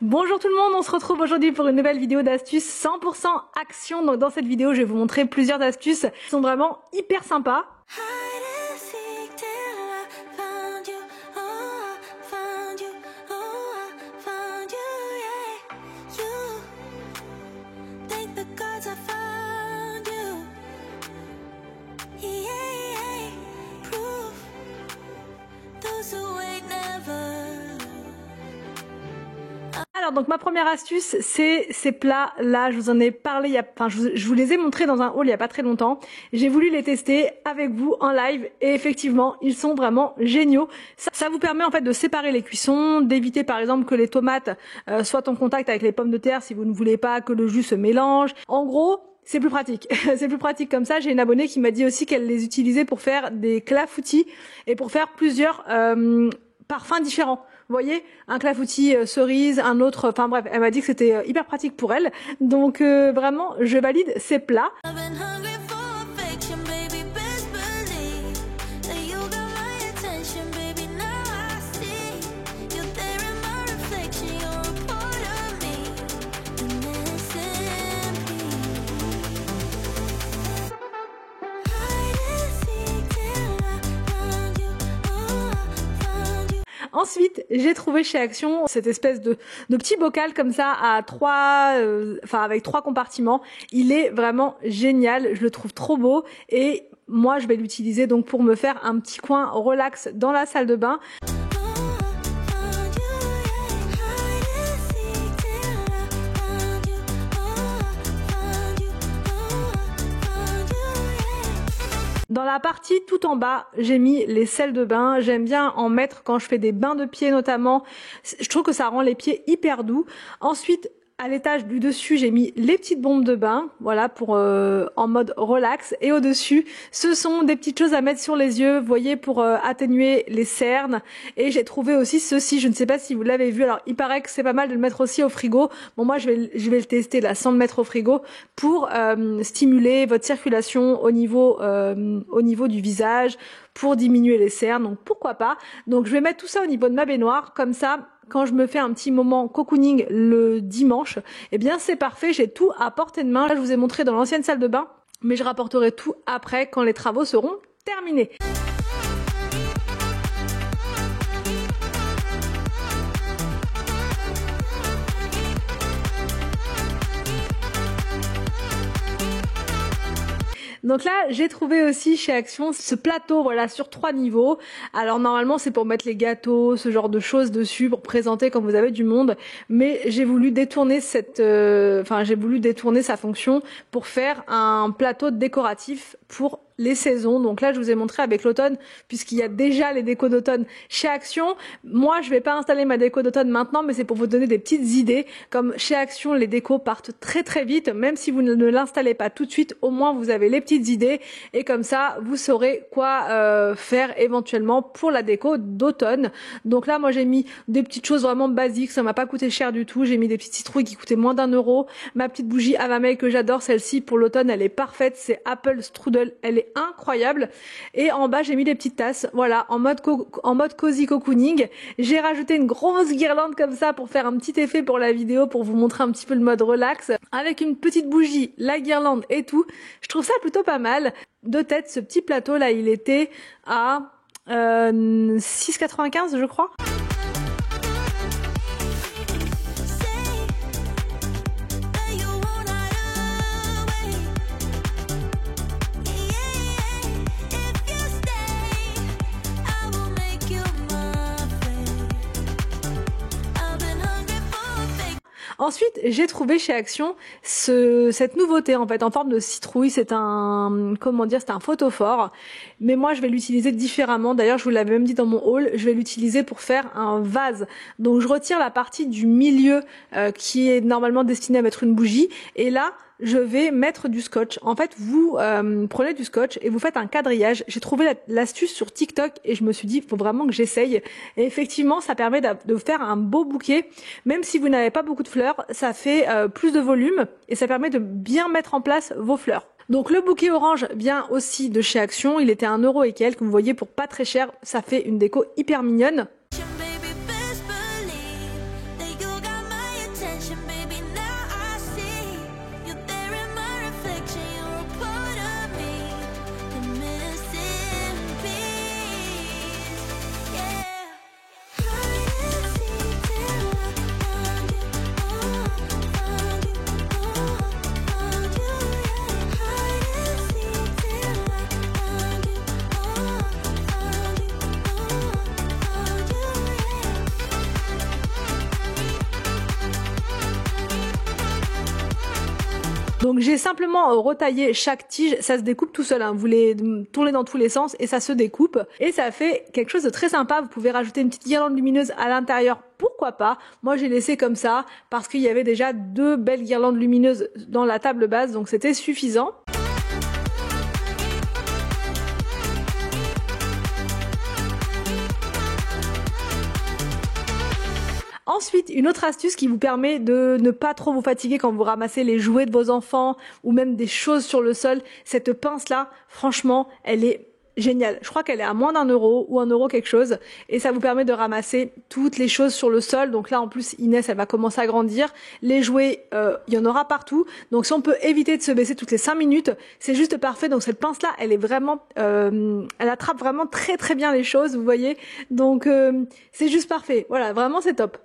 Bonjour tout le monde, on se retrouve aujourd'hui pour une nouvelle vidéo d'astuces 100% action. Donc dans cette vidéo, je vais vous montrer plusieurs astuces qui sont vraiment hyper sympas. Alors donc ma première astuce, c'est ces plats là, je vous en ai parlé je vous les ai montrés dans un haul il y a pas très longtemps. J'ai voulu les tester avec vous en live et effectivement ils sont vraiment géniaux. Ça vous permet en fait de séparer les cuissons, d'éviter par exemple que les tomates soient en contact avec les pommes de terre si vous ne voulez pas que le jus se mélange. En gros, c'est plus pratique. C'est plus pratique comme ça. J'ai une abonnée qui m'a dit aussi qu'elle les utilisait pour faire des clafoutis et pour faire plusieurs parfums différents. Vous voyez, un clafoutis cerise, un autre, enfin bref, elle m'a dit que c'était hyper pratique pour elle. Donc vraiment, je valide ces plats. Ensuite, j'ai trouvé chez Action cette espèce de petit bocal comme ça à avec trois compartiments. Il est vraiment génial, je le trouve trop beau et moi je vais l'utiliser donc pour me faire un petit coin relax dans la salle de bain. Dans la partie tout en bas, j'ai mis les sels de bain. J'aime bien en mettre quand je fais des bains de pieds notamment. Je trouve que ça rend les pieds hyper doux. Ensuite, à l'étage du dessus, j'ai mis les petites bombes de bain, voilà, pour en mode relax. Et au-dessus, ce sont des petites choses à mettre sur les yeux, vous voyez, pour atténuer les cernes. Et j'ai trouvé aussi ceci, je ne sais pas si vous l'avez vu. Alors, il paraît que c'est pas mal de le mettre aussi au frigo. Bon, moi, je vais le tester là, sans le mettre au frigo, pour stimuler votre circulation au niveau du visage, pour diminuer les cernes. Donc, pourquoi pas. Donc, je vais mettre tout ça au niveau de ma baignoire, comme ça. Quand je me fais un petit moment cocooning le dimanche, eh bien c'est parfait, j'ai tout à portée de main. Là je vous ai montré dans l'ancienne salle de bain, mais je rapporterai tout après quand les travaux seront terminés. Donc là, j'ai trouvé aussi chez Action ce plateau, voilà, sur 3 niveaux. Alors normalement, c'est pour mettre les gâteaux, ce genre de choses dessus, pour présenter quand vous avez du monde. Mais j'ai voulu détourner j'ai voulu détourner sa fonction pour faire un plateau décoratif pour les saisons. Donc là, je vous ai montré avec l'automne, puisqu'il y a déjà les décos d'automne chez Action. Moi, je vais pas installer ma déco d'automne maintenant, mais c'est pour vous donner des petites idées. Comme chez Action, les décos partent très très vite. Même si vous ne l'installez pas tout de suite, au moins vous avez les petites idées. Et comme ça, vous saurez quoi faire éventuellement pour la déco d'automne. Donc là, moi, j'ai mis des petites choses vraiment basiques. Ça m'a pas coûté cher du tout. J'ai mis des petites citrouilles qui coûtaient moins d'1 €. Ma petite bougie Avamay que j'adore, celle-ci pour l'automne, elle est parfaite. C'est Apple Strudel. Elle est incroyable. Et en bas, j'ai mis des petites tasses, voilà, en mode cozy cocooning. J'ai rajouté une grosse guirlande comme ça pour faire un petit effet pour la vidéo, pour vous montrer un petit peu le mode relax, avec une petite bougie, la guirlande et tout. Je trouve ça plutôt pas mal. De tête, ce petit plateau là, il était à 6,95 je crois. Ensuite, j'ai trouvé chez Action cette nouveauté en fait en forme de citrouille. C'est un photophore. Mais moi, je vais l'utiliser différemment. D'ailleurs, je vous l'avais même dit dans mon haul, je vais l'utiliser pour faire un vase. Donc, je retire la partie du milieu qui est normalement destinée à mettre une bougie. Et là, je vais mettre du scotch. En fait, vous prenez du scotch et vous faites un quadrillage. J'ai trouvé l'astuce sur TikTok et je me suis dit, il faut vraiment que j'essaye. Et effectivement, ça permet de faire un beau bouquet. Même si vous n'avez pas beaucoup de fleurs, ça fait plus de volume et ça permet de bien mettre en place vos fleurs. Donc le bouquet orange vient aussi de chez Action. Il était à 1 € et quelques. Vous voyez, pour pas très cher, ça fait une déco hyper mignonne. attention, baby, now I see you're there in my reflection, you're a part of me, the missing piece, yeah. Hide and seek till I find you, find you, find you, yeah. Hide and seek till I find you, find you, find you, yeah. Donc j'ai simplement retaillé chaque tige, ça se découpe tout seul, hein. Vous les tournez dans tous les sens et ça se découpe et ça fait quelque chose de très sympa. Vous pouvez rajouter une petite guirlande lumineuse à l'intérieur, pourquoi pas. Moi j'ai laissé comme ça parce qu'il y avait déjà 2 belles guirlandes lumineuses dans la table base, donc c'était suffisant. Ensuite, une autre astuce qui vous permet de ne pas trop vous fatiguer quand vous ramassez les jouets de vos enfants ou même des choses sur le sol, cette pince-là, franchement, elle est géniale. Je crois qu'elle est à moins d'1 euro ou 1 euro quelque chose et ça vous permet de ramasser toutes les choses sur le sol. Donc là, en plus, Inès, elle va commencer à grandir. Les jouets, il y en aura partout. Donc si on peut éviter de se baisser toutes les 5 minutes, c'est juste parfait. Donc cette pince-là, elle est vraiment, elle attrape vraiment très très bien les choses, vous voyez. Donc c'est juste parfait. Voilà, vraiment c'est top.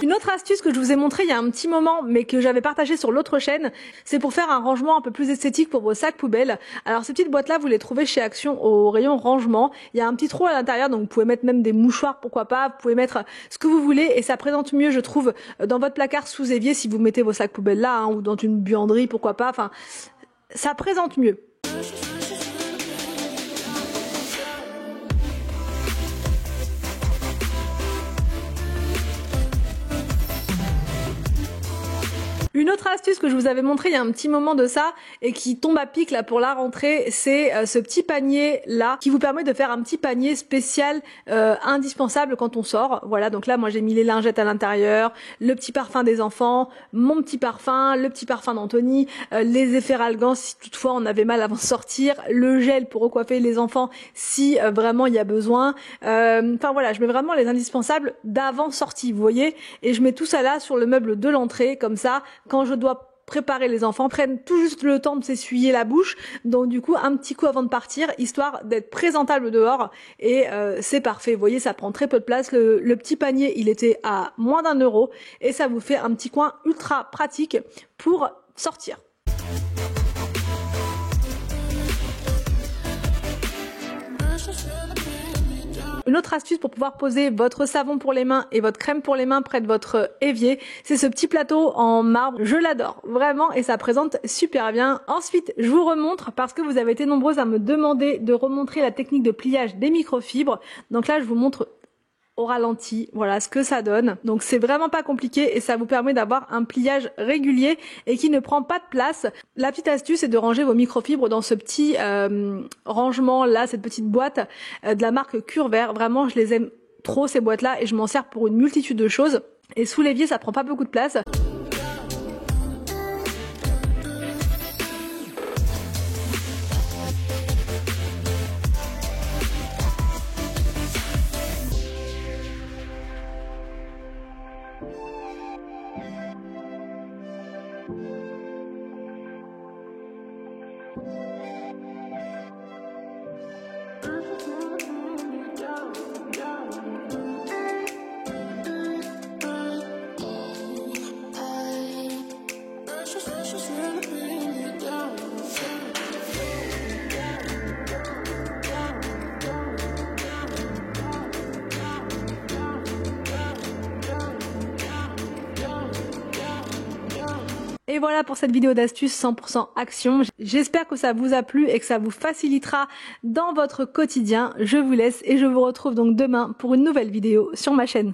Une autre astuce que je vous ai montré il y a un petit moment, mais que j'avais partagé sur l'autre chaîne, c'est pour faire un rangement un peu plus esthétique pour vos sacs poubelles. Alors ces petites boîtes-là, vous les trouvez chez Action au rayon rangement. Il y a un petit trou à l'intérieur, donc vous pouvez mettre même des mouchoirs, pourquoi pas. Vous pouvez mettre ce que vous voulez et ça présente mieux, je trouve, dans votre placard sous évier si vous mettez vos sacs poubelles là, hein, ou dans une buanderie, pourquoi pas. Enfin, ça présente mieux. Une autre astuce que je vous avais montré il y a un petit moment de ça et qui tombe à pic là pour la rentrée, c'est ce petit panier là qui vous permet de faire un petit panier spécial indispensable quand on sort. Voilà, donc là moi j'ai mis les lingettes à l'intérieur, le petit parfum des enfants, mon petit parfum, le petit parfum d'Anthony, les efferalgans si toutefois on avait mal avant de sortir, le gel pour recoiffer les enfants si vraiment il y a besoin. Enfin voilà, je mets vraiment les indispensables d'avant sortie, vous voyez, et je mets tout ça là sur le meuble de l'entrée comme ça. Quand je dois préparer, les enfants prennent tout juste le temps de s'essuyer la bouche, donc du coup un petit coup avant de partir, histoire d'être présentable dehors, et c'est parfait. Vous voyez, ça prend très peu de place. Le petit panier, il était à moins d'1 euro, et ça vous fait un petit coin ultra pratique pour sortir. Une autre astuce pour pouvoir poser votre savon pour les mains et votre crème pour les mains près de votre évier, c'est ce petit plateau en marbre. Je l'adore vraiment et ça présente super bien. Ensuite, je vous remontre parce que vous avez été nombreuses à me demander de remontrer la technique de pliage des microfibres. Donc là, je vous montre au ralenti, voilà ce que ça donne. Donc c'est vraiment pas compliqué et ça vous permet d'avoir un pliage régulier et qui ne prend pas de place. La petite astuce est de ranger vos microfibres dans ce petit rangement là, cette petite boîte de la marque Curvert. Vraiment je les aime trop ces boîtes là et je m'en sers pour une multitude de choses. Et sous l'évier ça prend pas beaucoup de place. Et voilà pour cette vidéo d'astuce 100% action. J'espère que ça vous a plu et que ça vous facilitera dans votre quotidien. Je vous laisse et je vous retrouve donc demain pour une nouvelle vidéo sur ma chaîne.